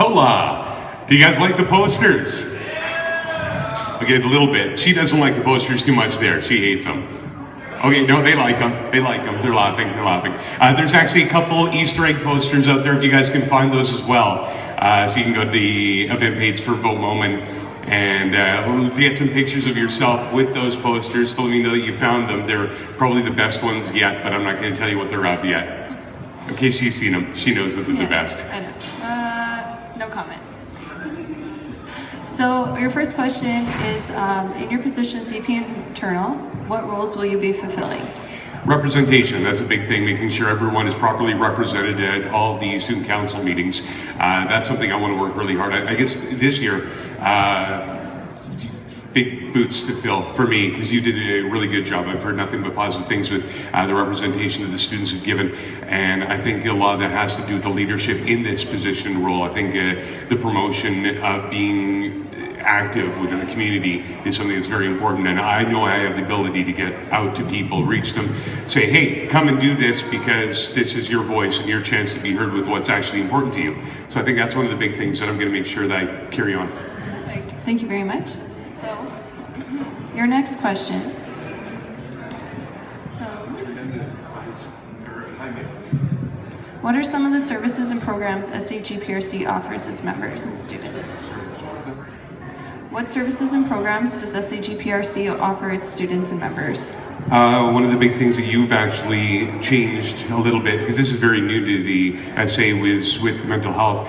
Hola! Do you guys like the posters? Okay, a little bit. She doesn't like the posters too much there. She hates them. Okay, no, they like them. They like them. They're laughing. They're laughing. There's actually a couple Easter egg posters out there if you guys can find those as well. So you can go to the event page for Vote Moman and get some pictures of yourself with those posters. So let me know that you found them. They're probably the best ones yet, but I'm not going to tell you what they're of yet. In case she's seen them, she knows that they're the best. I know. No comment. So your first question is, in your position as VP Internal, what roles will you be fulfilling? Representation, that's a big thing, making sure everyone is properly represented at all the student council meetings. That's something I want to work really hard at. I guess this year, big boots to fill for me, because you did a really good job. I've heard nothing but positive things with the representation that the students have given, and I think a lot of that has to do with the leadership in this position and role. I think the promotion of being active within the community is something that's very important, and I know I have the ability to get out to people, reach them, say, hey, come and do this because this is your voice and your chance to be heard with what's actually important to you. So I think that's one of the big things that I'm going to make sure that I carry on. Perfect. Thank you very much. So, your next question. What are some of the services and programs SAGPRC offers its members and students? What services and programs does SAGPRC offer its students and members? One of the big things that you've actually changed a little bit, because this is very new to the SA, was with mental health,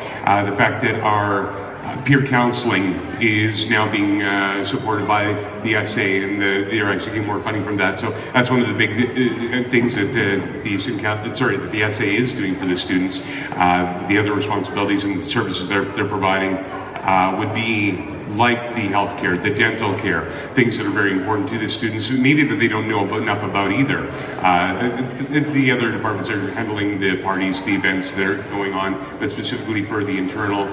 the fact that our peer counseling is now being supported by the SA, and they're actually getting more funding from that. So that's one of the big things that the SA is doing for the students. The other responsibilities and services they're providing would be like the healthcare, the dental care, things that are very important to the students, maybe that they don't know enough about either. The other departments are handling the parties, the events that are going on, but specifically for the internal,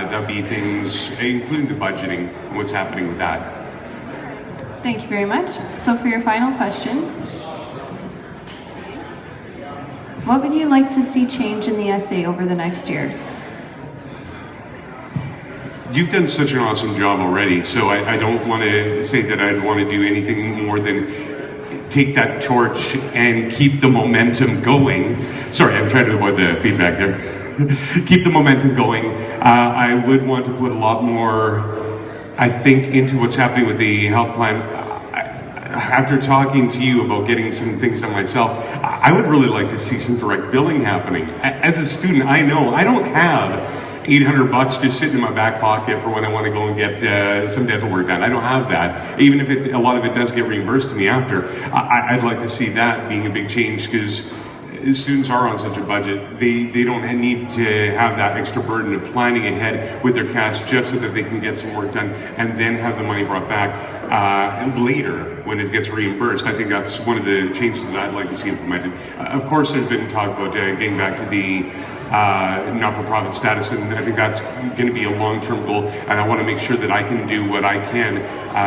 there'll be things, including the budgeting, and what's happening with that. Thank you very much. So for your final question, what would you like to see change in the SA over the next year? You've done such an awesome job already, so I don't want to say that I'd want to do anything more than take that torch and keep the momentum going. Sorry, I'm trying to avoid the feedback there. Keep the momentum going. I would want to put a lot more, I think, into what's happening with the health plan. After talking to you about getting some things done myself, I would really like to see some direct billing happening. As a student, I know I don't have $800 just sitting in my back pocket for when I want to go and get some dental work done. I don't have that. Even if a lot of it does get reimbursed to me after, I'd like to see that being a big change, because students are on such a budget. They don't need to have that extra burden of planning ahead with their cash just so that they can get some work done and then have the money brought back later when it gets reimbursed. I think that's one of the changes that I'd like to see implemented. Of course, there's been talk about getting back to the not-for-profit status, and I think that's going to be a long-term goal, and I want to make sure that I can do what I can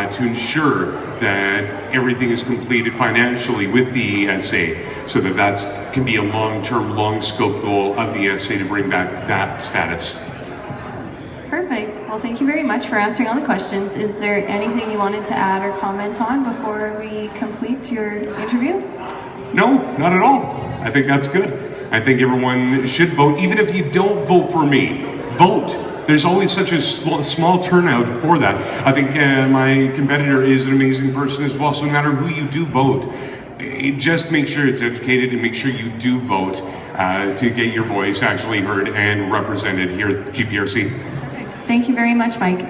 to ensure that everything is completed financially with the SA, so that that can be a long-term, long-scope goal of the SA to bring back that status. Perfect. Well, thank you very much for answering all the questions. Is there anything you wanted to add or comment on before we complete your interview? No, not at all. I think that's good. I think everyone should vote, even if you don't vote for me. Vote. There's always such a small turnout for that. I think my competitor is an amazing person as well, so no matter who you do vote, just make sure it's educated and make sure you do vote to get your voice actually heard and represented here at GPRC. Thank you very much, Mike.